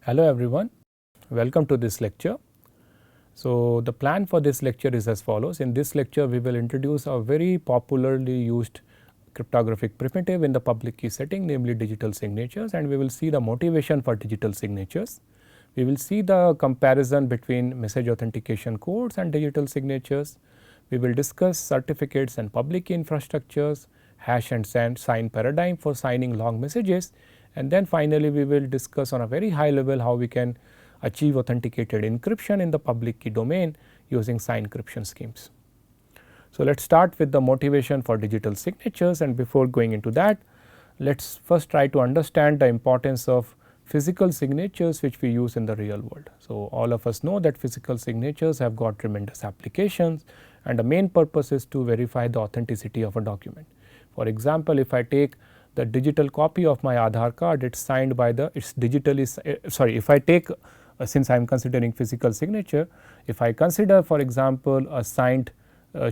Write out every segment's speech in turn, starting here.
Hello everyone, welcome to this lecture. So, the plan for this lecture is as follows. In this lecture, we will introduce a very popularly used cryptographic primitive in the public key setting, namely digital signatures, and we will see the motivation for digital signatures. We will see the comparison between message authentication codes and digital signatures. We will discuss certificates and public key infrastructures, hash and sign paradigm for signing long messages, and then finally we will discuss on a very high level how we can achieve authenticated encryption in the public key domain using sign encryption schemes. So, let us start with the motivation for digital signatures, and before going into that, let us first try to understand the importance of physical signatures which we use in the real world. So, all of us know that physical signatures have got tremendous applications, and the main purpose is to verify the authenticity of a document. For example, if I take the digital copy of my Aadhaar card, it is signed by the if I take since I am considering physical signature, if I consider for example a signed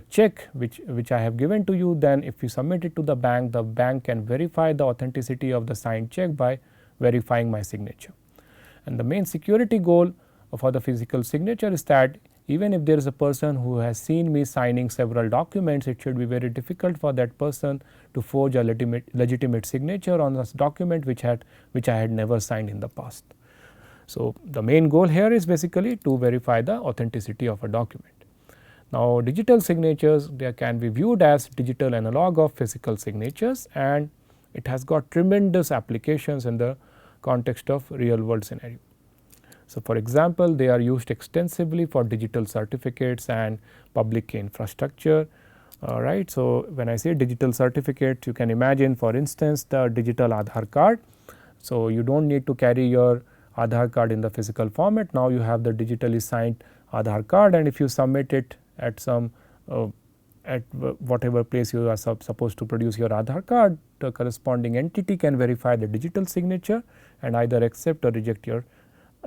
check which I have given to you, then if you submit it to the bank can verify the authenticity of the signed check by verifying my signature. And the main security goal for the physical signature is that even if there is a person who has seen me signing several documents, it should be very difficult for that person to forge a legitimate signature on this document which I had never signed in the past. So, the main goal here is basically to verify the authenticity of a document. Now, digital signatures, they can be viewed as digital analog of physical signatures, and it has got tremendous applications in the context of real world scenario. So, for example, they are used extensively for digital certificates and public key infrastructure. Right. So, when I say digital certificate, you can imagine for instance the digital Aadhaar card. So, you do not need to carry your Aadhaar card in the physical format. Now, you have the digitally signed Aadhaar card, and if you submit it at some at whatever place you are supposed to produce your Aadhaar card, the corresponding entity can verify the digital signature and either accept or reject your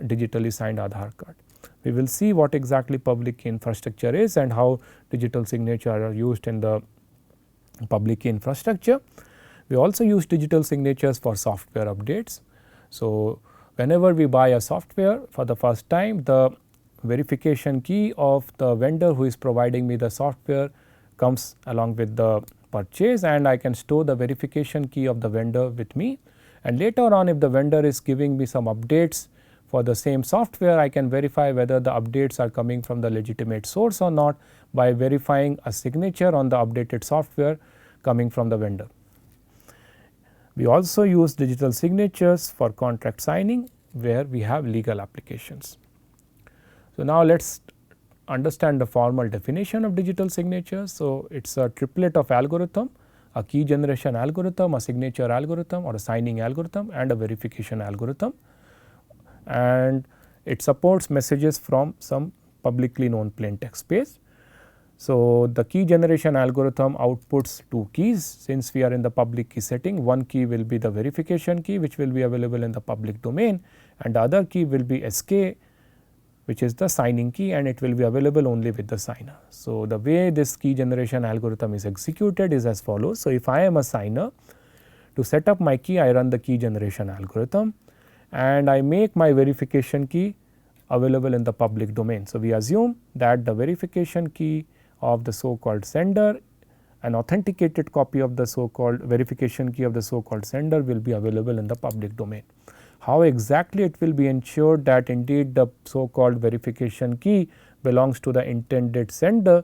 digitally signed Aadhaar card. We will see what exactly public key infrastructure is and how digital signature are used in the public key infrastructure. We also use digital signatures for software updates. So, whenever we buy a software for the first time, the verification key of the vendor who is providing me the software comes along with the purchase, and I can store the verification key of the vendor with me, and later on if the vendor is giving me some updates for the same software, I can verify whether the updates are coming from the legitimate source or not by verifying a signature on the updated software coming from the vendor. We also use digital signatures for contract signing where we have legal applications. So, now let us understand the formal definition of digital signatures. So, it is a triplet of algorithm, a key generation algorithm, a signature algorithm or a signing algorithm and a verification algorithm, and it supports messages from some publicly known plain text space. So, the key generation algorithm outputs two keys. Since we are in the public key setting, one key will be the verification key which will be available in the public domain, and the other key will be SK, which is the signing key, and it will be available only with the signer. So, the way this key generation algorithm is executed is as follows. So, if I am a signer, to set up my key I run the key generation algorithm and I make my verification key available in the public domain. So, we assume that the verification key of the so called sender, an authenticated copy of the so called verification key of the so called sender will be available in the public domain. How exactly it will be ensured that indeed the so called verification key belongs to the intended sender,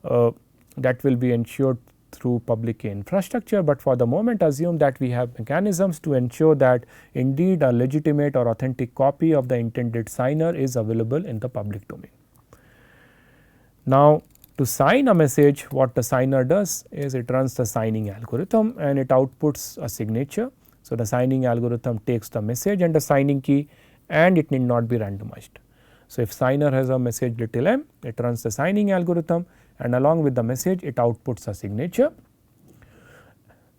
that will be ensured through public key infrastructure, but for the moment assume that we have mechanisms to ensure that indeed a legitimate or authentic copy of the intended signer is available in the public domain. Now, to sign a message, what the signer does is it runs the signing algorithm and it outputs a signature. So, the signing algorithm takes the message and the signing key and it need not be randomized. So, if signer has a message little m, it runs the signing algorithm and along with the message it outputs a signature.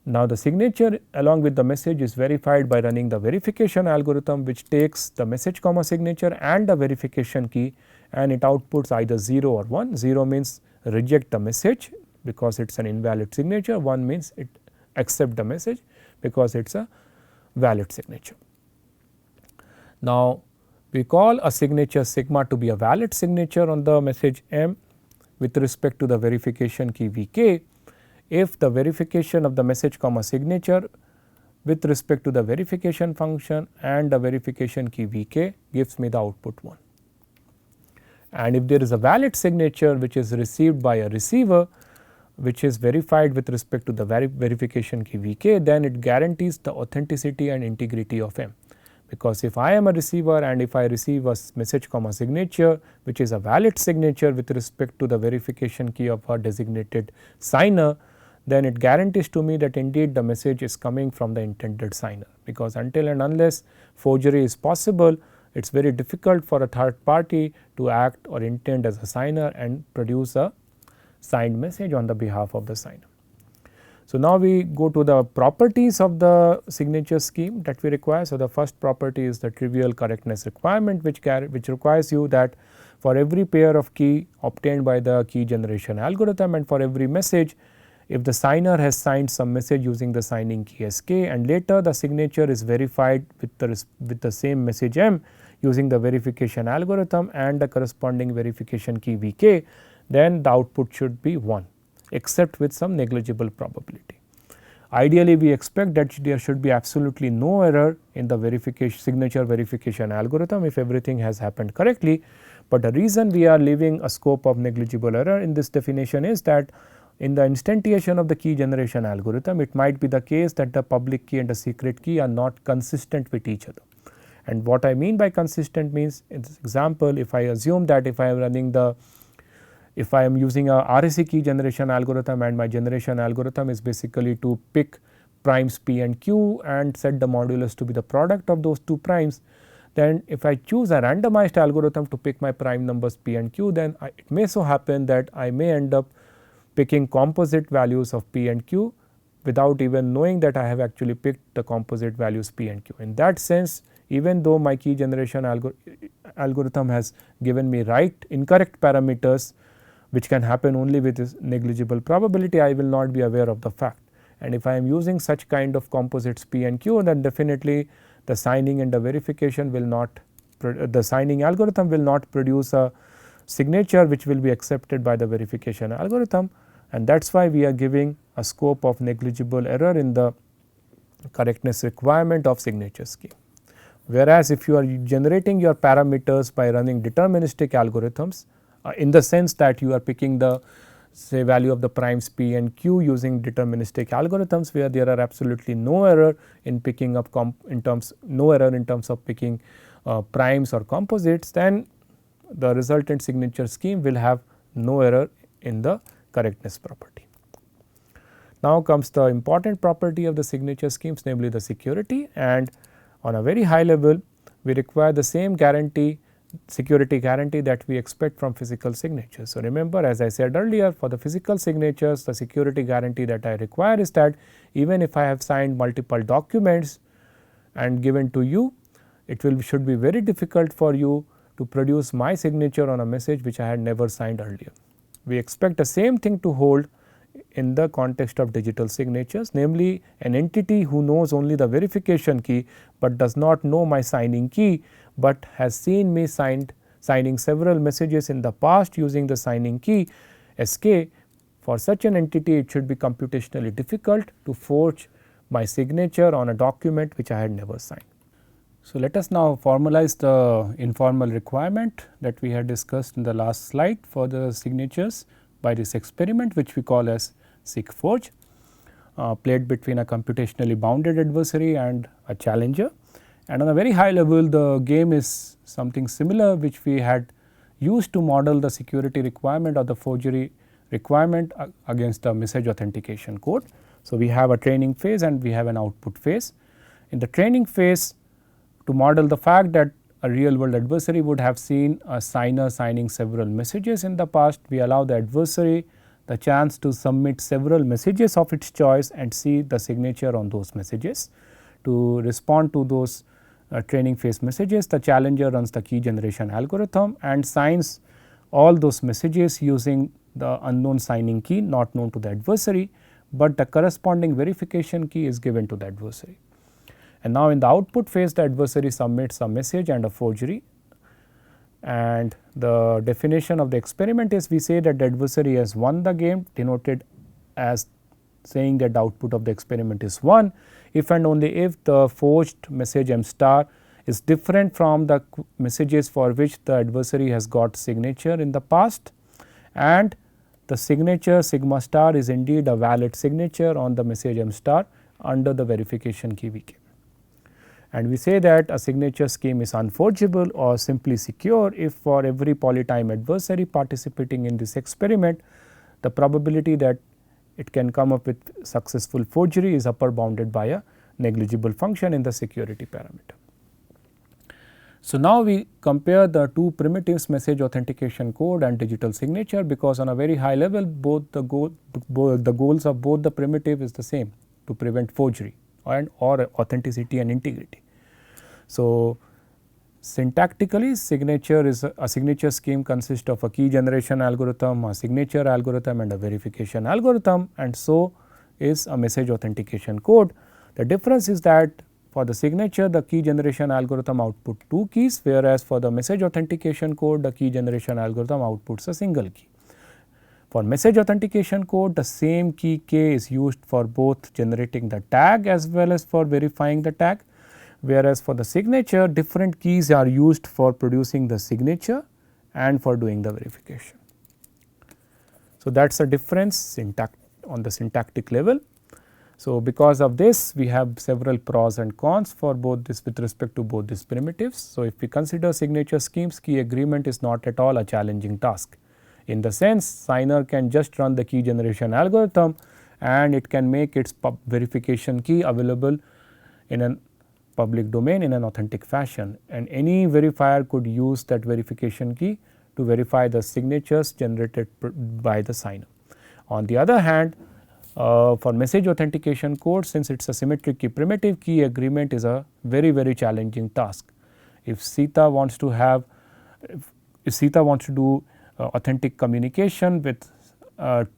Now, the signature along with the message is verified by running the verification algorithm which takes the message comma signature and the verification key and it outputs either 0 or 1. 0 means reject the message because it is an invalid signature, 1 means it accept the message because it is a valid signature. Now, We call a signature sigma to be a valid signature on the message M with respect to the verification key Vk if the verification of the message comma signature with respect to the verification function and the verification key Vk gives me the output 1. And if there is a valid signature which is received by a receiver which is verified with respect to the verification key Vk, then it guarantees the authenticity and integrity of M. Because if I am a receiver and if I receive a message comma signature which is a valid signature with respect to the verification key of a designated signer, then it guarantees to me that indeed the message is coming from the intended signer, because until and unless forgery is possible, it is very difficult for a third party to act or intend as a signer and produce a signed message on the behalf of the signer. So, now we go to the properties of the signature scheme that we require. So, the first property is the trivial correctness requirement which requires you that for every pair of key obtained by the key generation algorithm and for every message, if the signer has signed some message using the signing key Sk and later the signature is verified with the same message M using the verification algorithm and the corresponding verification key Vk, then the output should be 1, except with some negligible probability. Ideally, we expect that there should be absolutely no error in the signature verification algorithm if everything has happened correctly, but the reason we are leaving a scope of negligible error in this definition is that in the instantiation of the key generation algorithm, it might be the case that the public key and the secret key are not consistent with each other. And what I mean by consistent means, in this example, if I assume that if I am using a RAC key generation algorithm and my generation algorithm is basically to pick primes p and q and set the modulus to be the product of those 2 primes, then if I choose a randomized algorithm to pick my prime numbers p and q, then it may so happen that I may end up picking composite values of p and q without even knowing that I have actually picked the composite values p and q. In that sense, even though my key generation algorithm has given me incorrect parameters which can happen only with this negligible probability, I will not be aware of the fact. And if I am using such kind of composites p and q, then definitely the signing and the verification will not, the signing algorithm will not produce a signature which will be accepted by the verification algorithm, and that is why we are giving a scope of negligible error in the correctness requirement of signature scheme. Whereas, if you are generating your parameters by running deterministic algorithms, in the sense that you are picking the say value of the primes p and q using deterministic algorithms where there are absolutely no error in picking up in terms of picking primes or composites, then the resultant signature scheme will have no error in the correctness property. Now comes the important property of the signature schemes, namely the security, and on a very high level we require the same security guarantee that we expect from physical signatures. So, remember, as I said earlier, for the physical signatures, the security guarantee that I require is that even if I have signed multiple documents and given to you, it should be very difficult for you to produce my signature on a message which I had never signed earlier. We expect the same thing to hold in the context of digital signatures, namely an entity who knows only the verification key, but does not know my signing key, but has seen me signing several messages in the past using the signing key Sk. For such an entity, it should be computationally difficult to forge my signature on a document which I had never signed. So, let us now formalize the informal requirement that we had discussed in the last slide for the signatures by this experiment which we call as SigForge, played between a computationally bounded adversary and a challenger. And on a very high level, the game is something similar which we had used to model the security requirement or the forgery requirement against the message authentication code. So, we have a training phase and we have an output phase. In the training phase, to model the fact that a real world adversary would have seen a signer signing several messages in the past, we allow the adversary the chance to submit several messages of its choice and see the signature on those messages. To respond to those training phase messages, the challenger runs the key generation algorithm and signs all those messages using the unknown signing key not known to the adversary, but the corresponding verification key is given to the adversary. And now in the output phase, the adversary submits a message and a forgery and the definition of the experiment is we say that the adversary has won the game, denoted as saying that the output of the experiment is 1 if and only if the forged message m star is different from the messages for which the adversary has got signature in the past, and the signature sigma star is indeed a valid signature on the message m star under the verification key we gave. And we say that a signature scheme is unforgeable or simply secure if for every polytime adversary participating in this experiment, the probability that it can come up with successful forgery is upper bounded by a negligible function in the security parameter. So, now we compare the two primitives, message authentication code and digital signature, because on a very high level both the goals of both the primitive is the same, to prevent forgery and or authenticity and integrity. So, syntactically signature is a signature scheme consists of a key generation algorithm, a signature algorithm and a verification algorithm, and so is a message authentication code. The difference is that for the signature the key generation algorithm output 2 keys, whereas for the message authentication code the key generation algorithm outputs a single key. For message authentication code, the same key k is used for both generating the tag as well as for verifying the tag, whereas for the signature different keys are used for producing the signature and for doing the verification. So, that is a difference on the syntactic level. So, because of this we have several pros and cons for both this with respect to both these primitives. So, if we consider signature schemes, key agreement is not at all a challenging task. In the sense, signer can just run the key generation algorithm and it can make its verification key available in a public domain in an authentic fashion, and any verifier could use that verification key to verify the signatures generated by the signer. On the other hand, for message authentication code, since it is a symmetric key primitive, key agreement is a very challenging task. If Sita wants to have, if Sita wants to do authentic communication with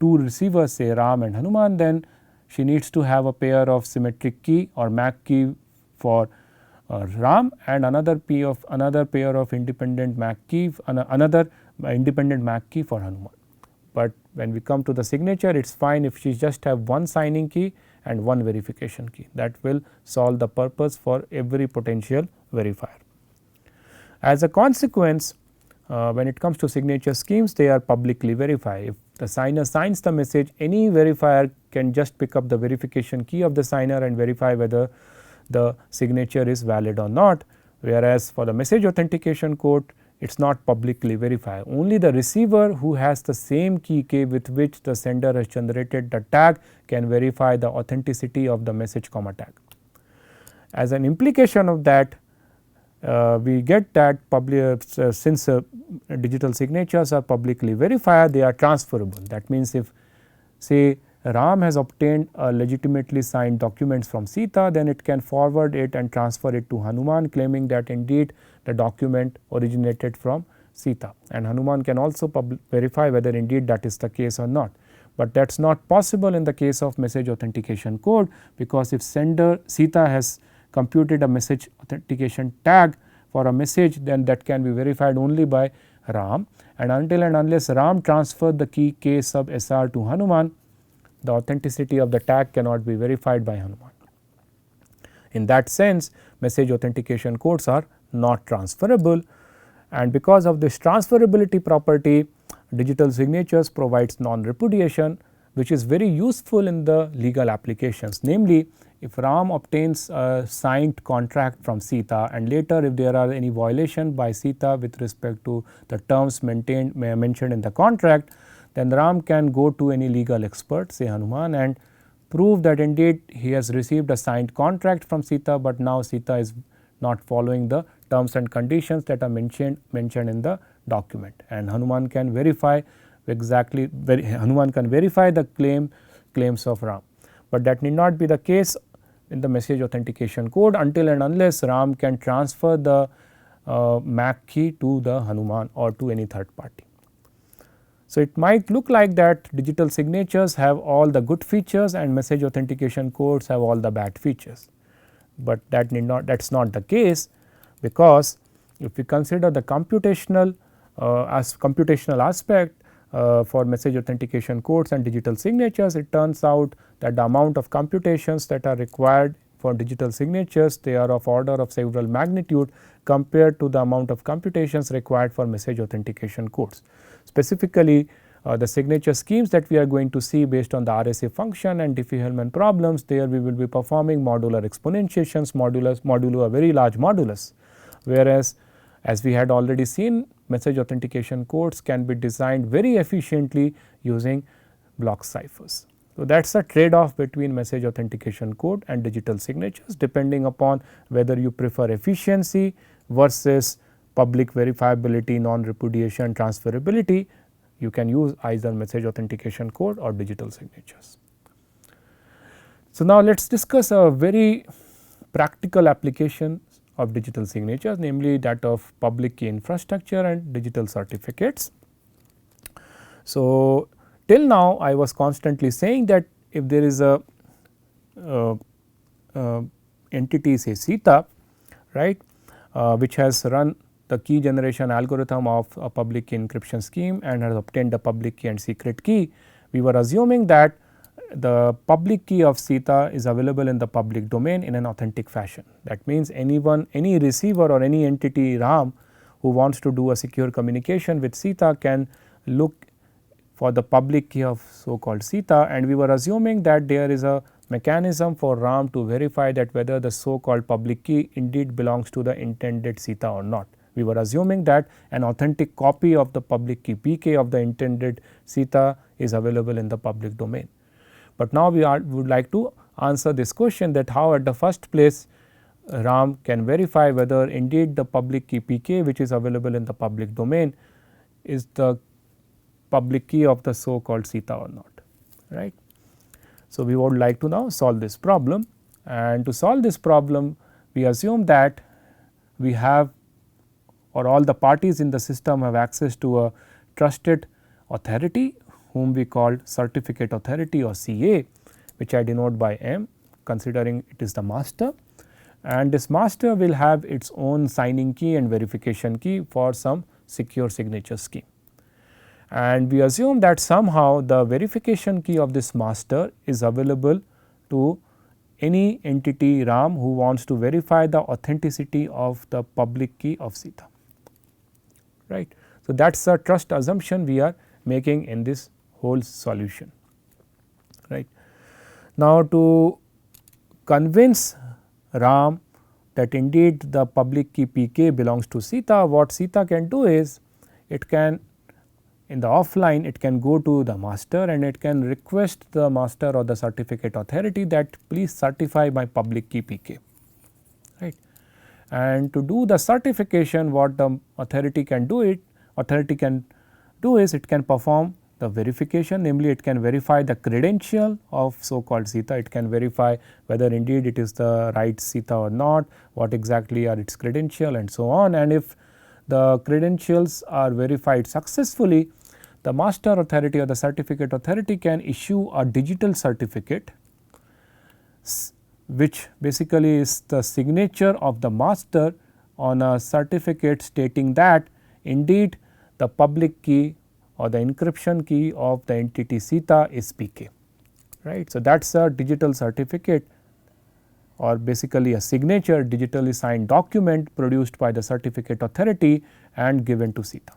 two receivers, say Ram and Hanuman, then she needs to have a pair of symmetric key or MAC key for Ram and another pair of independent MAC key, another independent MAC key for Hanuman. But when we come to the signature, it is fine if she just have one signing key and one verification key. That will solve the purpose for every potential verifier. As a consequence, when it comes to signature schemes, they are publicly verified. If the signer signs the message, any verifier can just pick up the verification key of the signer and verify whether the signature is valid or not, whereas for the message authentication code it is not publicly verified. Only the receiver who has the same key k with which the sender has generated the tag can verify the authenticity of the message comma tag. As an implication of that, we get that since digital signatures are publicly verified, they are transferable. That means, if say Ram has obtained a legitimately signed documents from Sita, then it can forward it and transfer it to Hanuman, claiming that indeed the document originated from Sita, and Hanuman can also verify whether indeed that is the case or not. But that is not possible in the case of message authentication code, because if sender Sita has computed a message authentication tag for a message, then that can be verified only by Ram, and until and unless Ram transferred the key k sub SR to Hanuman, the authenticity of the tag cannot be verified by Hanuman. In that sense, message authentication codes are not transferable, and because of this transferability property, digital signatures provides non-repudiation, which is very useful in the legal applications. Namely, if Ram obtains a signed contract from Sita and later if there are any violation by Sita with respect to the terms mentioned in the contract, then Ram can go to any legal expert, say Hanuman, and prove that indeed he has received a signed contract from Sita, but now Sita is not following the terms and conditions that are mentioned in the document, and Hanuman can verify the claims of Ram. But that need not be the case in the message authentication code until and unless Ram can transfer the MAC key to the Hanuman or to any third party. So, it might look like that digital signatures have all the good features and message authentication codes have all the bad features, but that is not the case, because if we consider the computational aspect for message authentication codes and digital signatures, it turns out that the amount of computations that are required for digital signatures, they are of order of several magnitude compared to the amount of computations required for message authentication codes. Specifically, the signature schemes that we are going to see based on the RSA function and Diffie-Hellman problems, there we will be performing modular exponentiations modulo a very large modulus, whereas as we had already seen, message authentication codes can be designed very efficiently using block ciphers. So, that is a trade off between message authentication code and digital signatures, depending upon whether you prefer efficiency versus public verifiability, non-repudiation, transferability. You can use either message authentication code or digital signatures. So, now let us discuss a very practical application of digital signatures, namely that of public key infrastructure and digital certificates. So, till now I was constantly saying that if there is a entity say CITA, right, which has run the key generation algorithm of a public key encryption scheme and has obtained the public key and secret key, we were assuming that the public key of CITA is available in the public domain in an authentic fashion. That means anyone, any receiver or any entity RAM who wants to do a secure communication with CITA can look for the public key of so called CITA, and we were assuming that there is a mechanism for RAM to verify that whether the so called public key indeed belongs to the intended CITA or not. We were assuming that an authentic copy of the public key PK of the intended CITA is available in the public domain. But now we would like to answer this question, that how at the first place RAM can verify whether indeed the public key PK which is available in the public domain is the public key of the so called CITA or not, right. So, we would like to now solve this problem, and to solve this problem we assume that we have, or all the parties in the system have access to a trusted authority whom we call certificate authority or CA, which I denote by M, considering it is the master, and this master will have its own signing key and verification key for some secure signature scheme. And we assume that somehow the verification key of this master is available to any entity RAM who wants to verify the authenticity of the public key of CITA, right. So, that is a trust assumption we are making in this whole solution, right. Now, to convince RAM that indeed the public key PK belongs to CITA, what CITA can do is it can, in the offline, it can go to the master and it can request the master or the certificate authority that please certify my public key PK, right. And to do the certification, what the authority can do is it can perform the verification, namely it can verify the credential of so called CITA, it can verify whether indeed it is the right CITA or not, what exactly are its credential and so on. And if the credentials are verified successfully, the master authority or the certificate authority can issue a digital certificate, which basically is the signature of the master on a certificate stating that indeed the public key or the encryption key of the entity CITA is PK, right. So, that is a digital certificate or basically a signature digitally signed document produced by the certificate authority and given to CITA.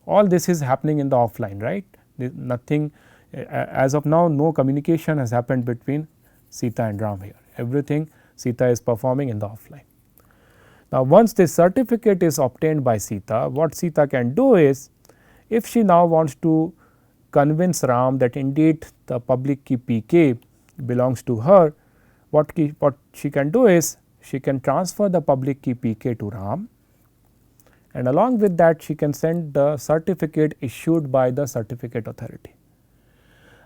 All this is happening in the offline, right. Nothing as of now, no communication has happened between CITA and RAM here, everything CITA is performing in the offline. Now, once this certificate is obtained by CITA, what CITA can do is, if she now wants to convince RAM that indeed the public key PK belongs to her, what she can do is she can transfer the public key PK to RAM, and along with that she can send the certificate issued by the certificate authority.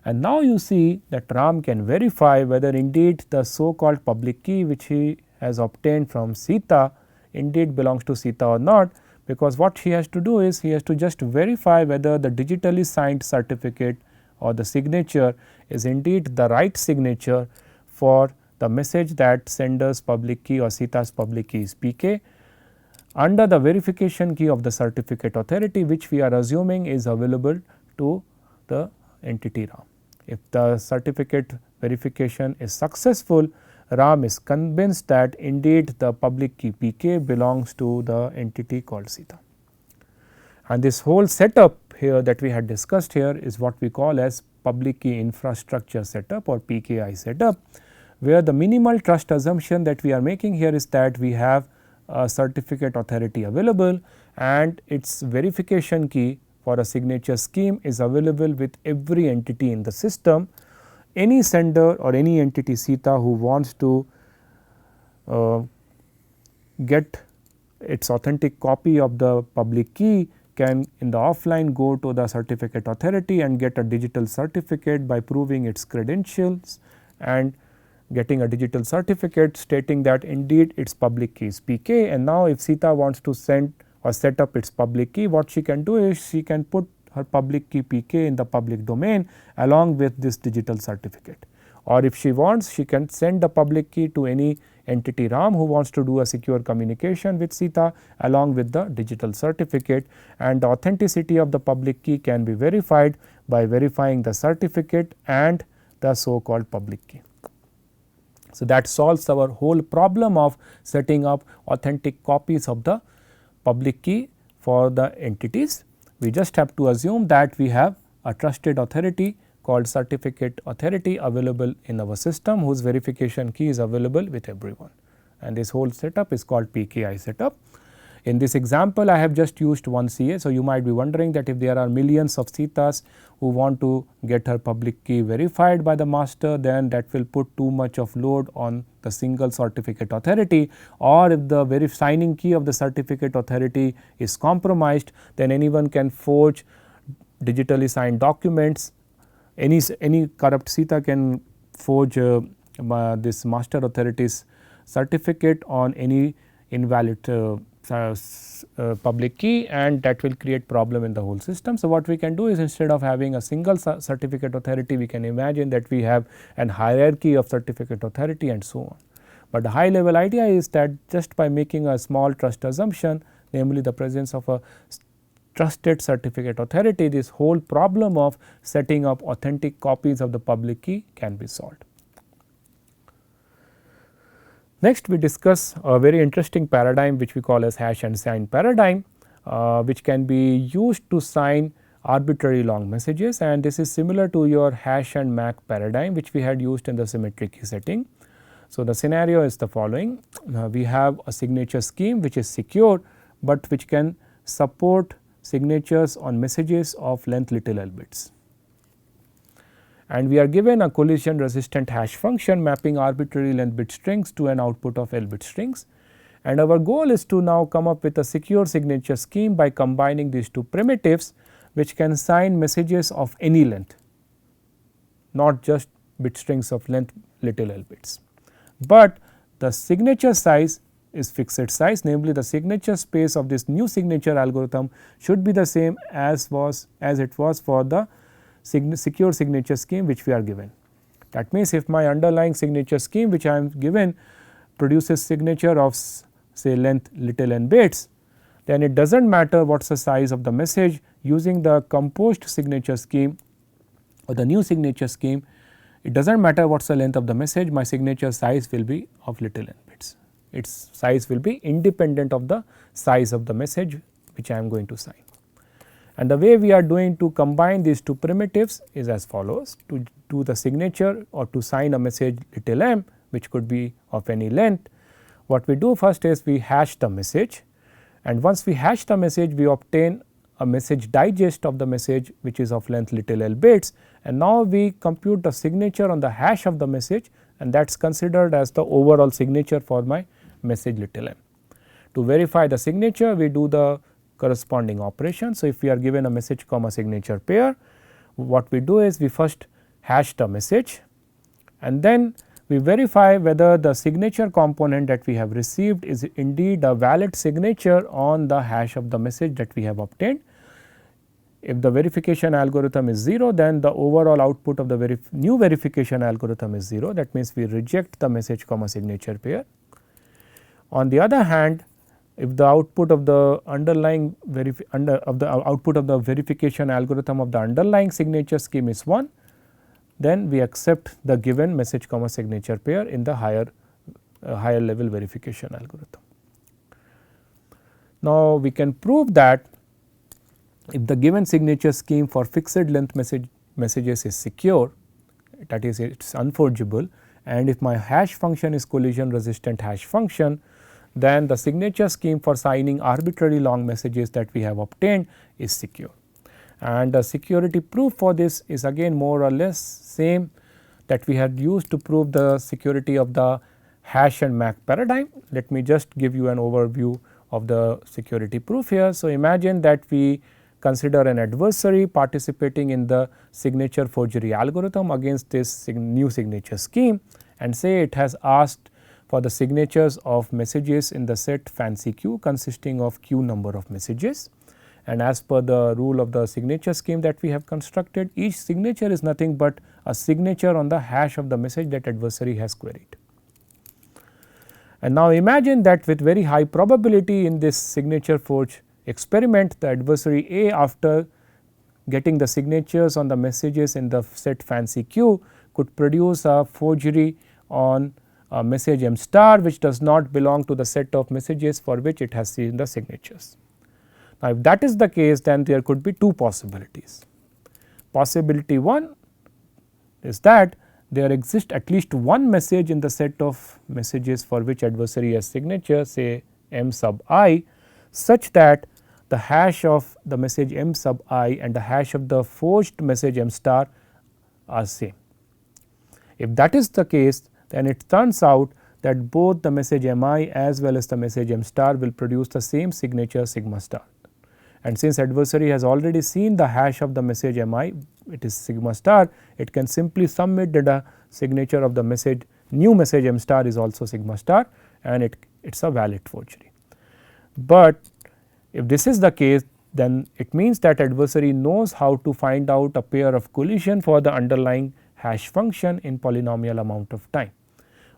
And now you see that RAM can verify whether indeed the so called public key which he has obtained from CITA indeed belongs to CITA or not, because what he has to do is he has to just verify whether the digitally signed certificate or the signature is indeed the right signature for the message that sender's public key or CITA's public key is PK. under the verification key of the certificate authority, which we are assuming is available to the entity RAM. If the certificate verification is successful, RAM is convinced that indeed the public key Pk belongs to the entity called Sita. And this whole setup here that we had discussed here is what we call as public key infrastructure setup or PKI setup, where the minimal trust assumption that we are making here is that we have a certificate authority available and its verification key for a signature scheme is available with every entity in the system. Any sender or any entity Sita who wants to get its authentic copy of the public key can in the offline go to the certificate authority and get a digital certificate by proving its credentials and getting a digital certificate stating that indeed its public key is Pk. And now if Sita wants to send or set up its public key, what she can do is she can put her public key Pk in the public domain along with this digital certificate. Or if she wants, she can send the public key to any entity RAM who wants to do a secure communication with Sita along with the digital certificate, and the authenticity of the public key can be verified by verifying the certificate and the so called public key. So, that solves our whole problem of setting up authentic copies of the public key for the entities. We just have to assume that we have a trusted authority called certificate authority available in our system whose verification key is available with everyone, and this whole setup is called PKI setup. In this example, I have just used one CA. So, you might be wondering that if there are millions of Sitas who want to get her public key verified by the master, then that will put too much of load on the single certificate authority, or if the signing key of the certificate authority is compromised, then anyone can forge digitally signed documents. Any corrupt Sita can forge this master authority's certificate on any invalid public key, and that will create problem in the whole system. So, what we can do is instead of having a single certificate authority, we can imagine that we have an hierarchy of certificate authority and so on. But the high level idea is that just by making a small trust assumption, namely the presence of a trusted certificate authority, this whole problem of setting up authentic copies of the public key can be solved. Next, we discuss a very interesting paradigm which we call as hash and sign paradigm, which can be used to sign arbitrary long messages, and this is similar to your hash and MAC paradigm which we had used in the symmetric key setting. So, the scenario is the following. We have a signature scheme which is secure, but which can support signatures on messages of length little l bits. And we are given a collision resistant hash function mapping arbitrary length bit strings to an output of L bit strings, and our goal is to now come up with a secure signature scheme by combining these two primitives which can sign messages of any length, not just bit strings of length little l bits. But the signature size is fixed size, namely the signature space of this new signature algorithm should be the same as it was for the secure signature scheme which we are given. That means, if my underlying signature scheme which I am given produces signature of say length little n bits, then it does not matter what is the size of the message. Using the composed signature scheme or the new signature scheme, it does not matter what is the length of the message, my signature size will be of little n bits. Its size will be independent of the size of the message which I am going to sign. And the way we are doing to combine these two primitives is as follows. To do the signature or to sign a message little m, which could be of any length, what we do first is we hash the message, and once we hash the message, we obtain a message digest of the message which is of length little l bits, and now we compute the signature on the hash of the message, and that is considered as the overall signature for my message little m. To verify the signature, we do the corresponding operation. So, if we are given a message comma signature pair, what we do is we first hash the message, and then we verify whether the signature component that we have received is indeed a valid signature on the hash of the message that we have obtained. If the verification algorithm is 0, then the overall output of the new verification algorithm is 0. That means, we reject the message comma signature pair. On the other hand, if the output of the underlying output of the verification algorithm of the underlying signature scheme is 1, then we accept the given message comma signature pair in the higher level verification algorithm. Now, we can prove that if the given signature scheme for fixed length messages is secure, that is, it is unforgeable, and if my hash function is collision resistant hash function, then the signature scheme for signing arbitrarily long messages that we have obtained is secure. And the security proof for this is again more or less same that we had used to prove the security of the hash and MAC paradigm. Let me just give you an overview of the security proof here. So, imagine that we consider an adversary participating in the signature forgery algorithm against this new signature scheme, and say it has asked for the signatures of messages in the set fancy q consisting of q number of messages. And as per the rule of the signature scheme that we have constructed, each signature is nothing but a signature on the hash of the message that adversary has queried. And now imagine that with very high probability in this signature forge experiment, the adversary A, after getting the signatures on the messages in the set fancy q, could produce a forgery on a message m star which does not belong to the set of messages for which it has seen the signatures. Now, if that is the case, then there could be two possibilities. Possibility 1 is that there exists at least one message in the set of messages for which adversary has signature, say m sub I, such that the hash of the message m sub I and the hash of the forged message m star are same. If that is the case, then it turns out that both the message mi as well as the message m star will produce the same signature sigma star. And since adversary has already seen the hash of the message mi, it is sigma star, it can simply submit that the signature of the message new message m star is also sigma star, and it is a valid forgery. But if this is the case, then it means that adversary knows how to find out a pair of collision for the underlying hash function in polynomial amount of time.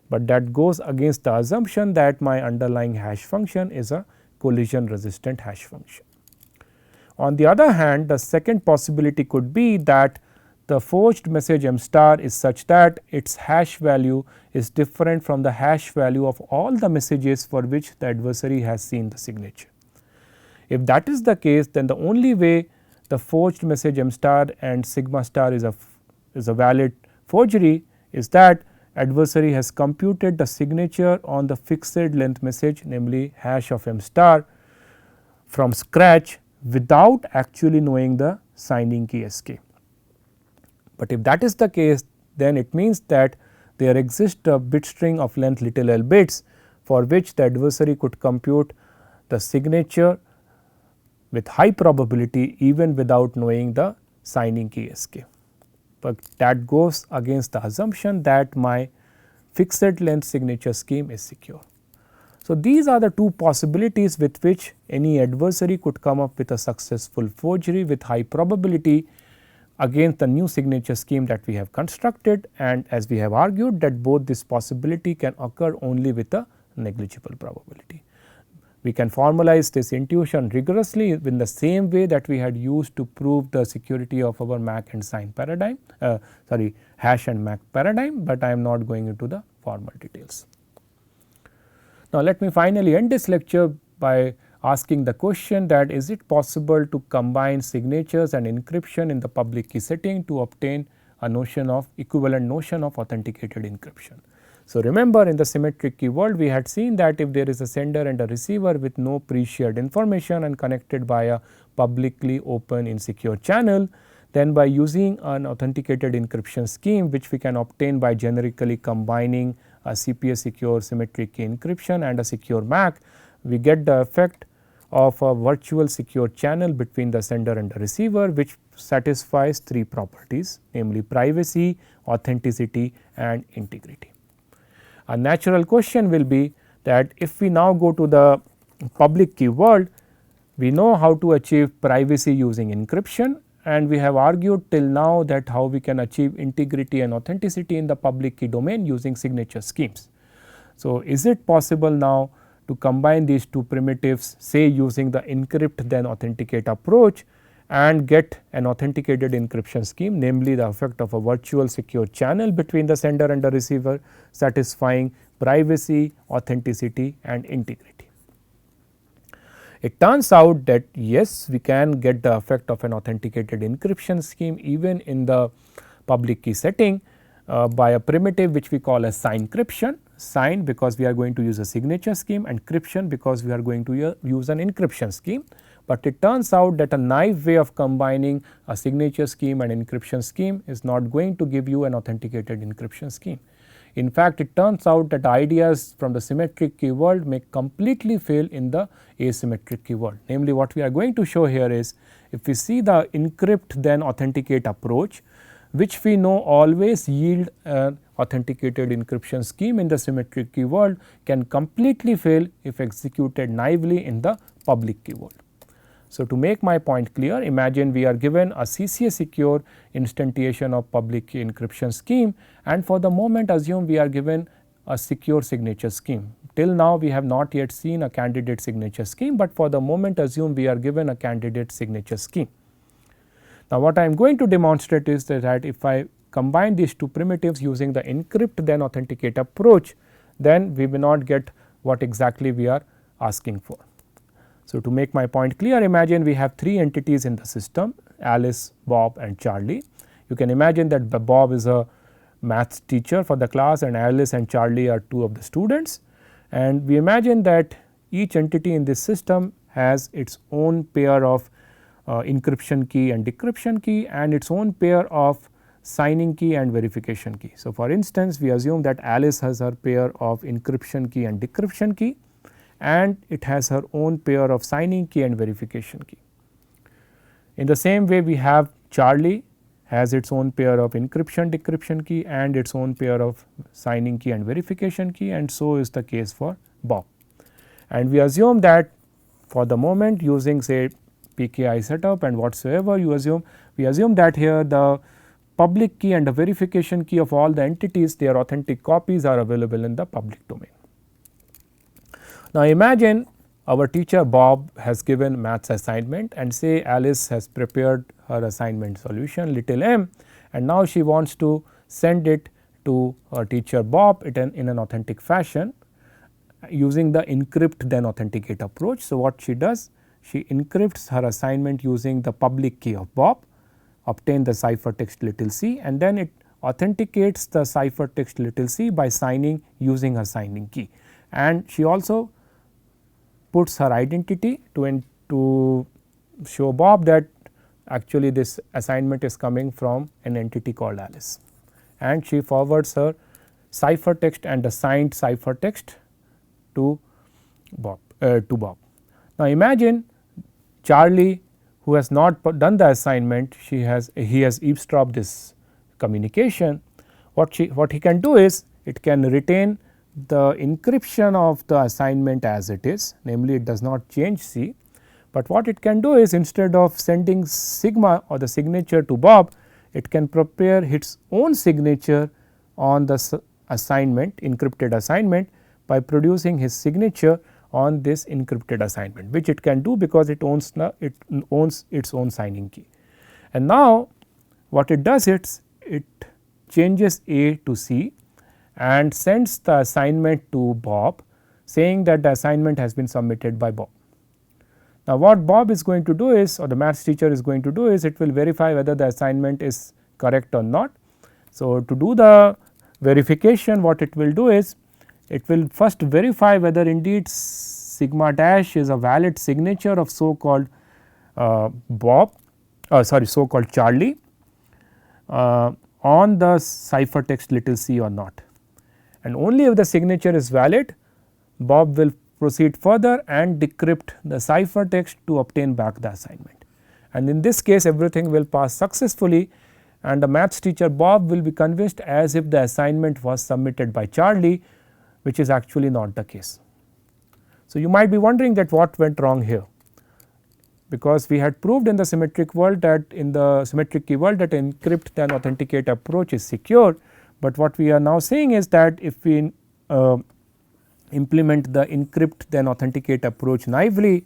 But that goes against the assumption that my underlying hash function is a collision resistant hash function. On the other hand, the second possibility could be that the forged message m star is such that its hash value is different from the hash value of all the messages for which the adversary has seen the signature. If that is the case, then the only way the forged message m star and sigma star is a valid forgery is that adversary has computed the signature on the fixed length message, namely hash of m star, from scratch without actually knowing the signing key sk. But if that is the case, then it means that there exists a bit string of length little l bits for which the adversary could compute the signature with high probability even without knowing the signing key sk. But that goes against the assumption that my fixed length signature scheme is secure. So, these are the two possibilities with which any adversary could come up with a successful forgery with high probability against the new signature scheme that we have constructed, and as we have argued that both this possibility can occur only with a negligible probability. We can formalize this intuition rigorously in the same way that we had used to prove the security of our MAC and sign paradigm, hash and MAC paradigm, but I am not going into the formal details. Now, let me finally end this lecture by asking the question that is it possible to combine signatures and encryption in the public key setting to obtain a notion of equivalent notion of authenticated encryption. So, remember in the symmetric key world we had seen that if there is a sender and a receiver with no pre-shared information and connected by a publicly open insecure channel, then by using an authenticated encryption scheme which we can obtain by generically combining a CPS secure symmetric key encryption and a secure MAC, we get the effect of a virtual secure channel between the sender and the receiver which satisfies three properties, namely privacy, authenticity and integrity. A natural question will be that if we now go to the public key world, we know how to achieve privacy using encryption, and we have argued till now that how we can achieve integrity and authenticity in the public key domain using signature schemes. So, is it possible now to combine these two primitives, say using the encrypt then authenticate approach, and get an authenticated encryption scheme, namely the effect of a virtual secure channel between the sender and the receiver, satisfying privacy, authenticity and integrity. It turns out that yes, we can get the effect of an authenticated encryption scheme even in the public key setting by a primitive which we call as sign-cryption. Sign because we are going to use a signature scheme, and cryption because we are going to use an encryption scheme. But it turns out that a naive way of combining a signature scheme and encryption scheme is not going to give you an authenticated encryption scheme. In fact, it turns out that ideas from the symmetric key world may completely fail in the asymmetric key world. Namely, what we are going to show here is, if we see the encrypt then authenticate approach, which we know always yield an authenticated encryption scheme in the symmetric key world, can completely fail if executed naively in the public key world. So, to make my point clear, imagine we are given a CCA secure instantiation of public key encryption scheme, and for the moment assume we are given a secure signature scheme. Till now we have not yet seen a candidate signature scheme, but for the moment assume we are given a candidate signature scheme. Now, what I am going to demonstrate is that if I combine these two primitives using the encrypt then authenticate approach, then we will not get what exactly we are asking for. So, to make my point clear, imagine we have three entities in the system, Alice, Bob and Charlie. You can imagine that Bob is a maths teacher for the class and Alice and Charlie are two of the students, and we imagine that each entity in this system has its own pair of encryption key and decryption key and its own pair of signing key and verification key. So, for instance, we assume that Alice has her pair of encryption key and decryption key, and it has her own pair of signing key and verification key. In the same way, we have Charlie has its own pair of encryption decryption key and its own pair of signing key and verification key, and so is the case for Bob. And we assume that for the moment, using say PKI setup and whatsoever we assume that here the public key and the verification key of all the entities, their authentic copies are available in the public domain. Now, imagine our teacher Bob has given maths assignment, and say Alice has prepared her assignment solution little m, and now she wants to send it to her teacher Bob in an authentic fashion using the encrypt then authenticate approach. So, what she does? She encrypts her assignment using the public key of Bob, obtain the ciphertext little c, and then it authenticates the ciphertext little c by signing using her signing key. And she also puts her identity to show Bob that actually this assignment is coming from an entity called Alice, and she forwards her ciphertext and the signed ciphertext to Bob. Now, imagine Charlie, who has not done the assignment, he has eavesdropped this communication. What he can do is, it can retain the encryption of the assignment as it is, namely it does not change C, but what it can do is, instead of sending sigma or the signature to Bob, it can prepare its own signature on the assignment, encrypted assignment, by producing his signature on this encrypted assignment, which it can do because it owns its own signing key. And now, what it does is, it changes A to C and sends the assignment to Bob, saying that the assignment has been submitted by Bob. Now, what Bob is going to do is, or the maths teacher is going to do is, it will verify whether the assignment is correct or not. So, to do the verification, what it will do is, it will first verify whether indeed sigma dash is a valid signature of so called so called Charlie on the ciphertext little c or not. And only if the signature is valid, Bob will proceed further and decrypt the ciphertext to obtain back the assignment. And in this case, everything will pass successfully, and the maths teacher Bob will be convinced as if the assignment was submitted by Charlie, which is actually not the case. So, you might be wondering that what went wrong here, because we had proved in the symmetric world that in the symmetric key world that encrypt then authenticate approach is secure. But what we are now saying is that if we implement the encrypt then authenticate approach naively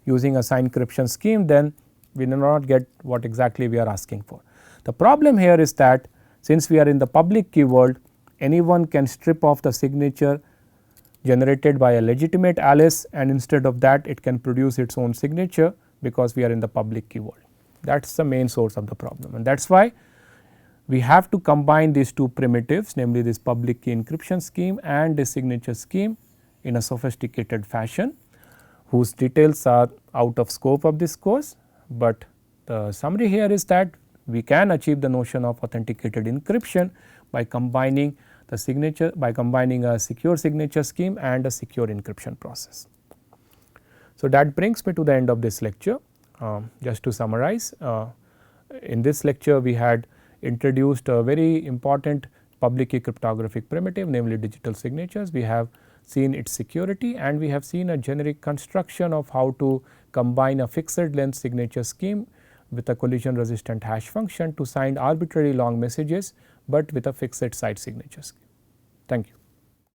using a sign encryption scheme, then we do not get what exactly we are asking for. The problem here is that since we are in the public key world, anyone can strip off the signature generated by a legitimate Alice, and instead of that it can produce its own signature because we are in the public key world. That is the main source of the problem, and that is why we have to combine these two primitives, namely this public key encryption scheme and this signature scheme in a sophisticated fashion, whose details are out of scope of this course, but the summary here is that we can achieve the notion of authenticated encryption by combining the signature, by combining a secure signature scheme and a secure encryption process. So, that brings me to the end of this lecture. Just to summarize, in this lecture we had introduced a very important public key cryptographic primitive, namely digital signatures. We have seen its security, and we have seen a generic construction of how to combine a fixed length signature scheme with a collision resistant hash function to sign arbitrary long messages, but with a fixed site signature scheme. Thank you.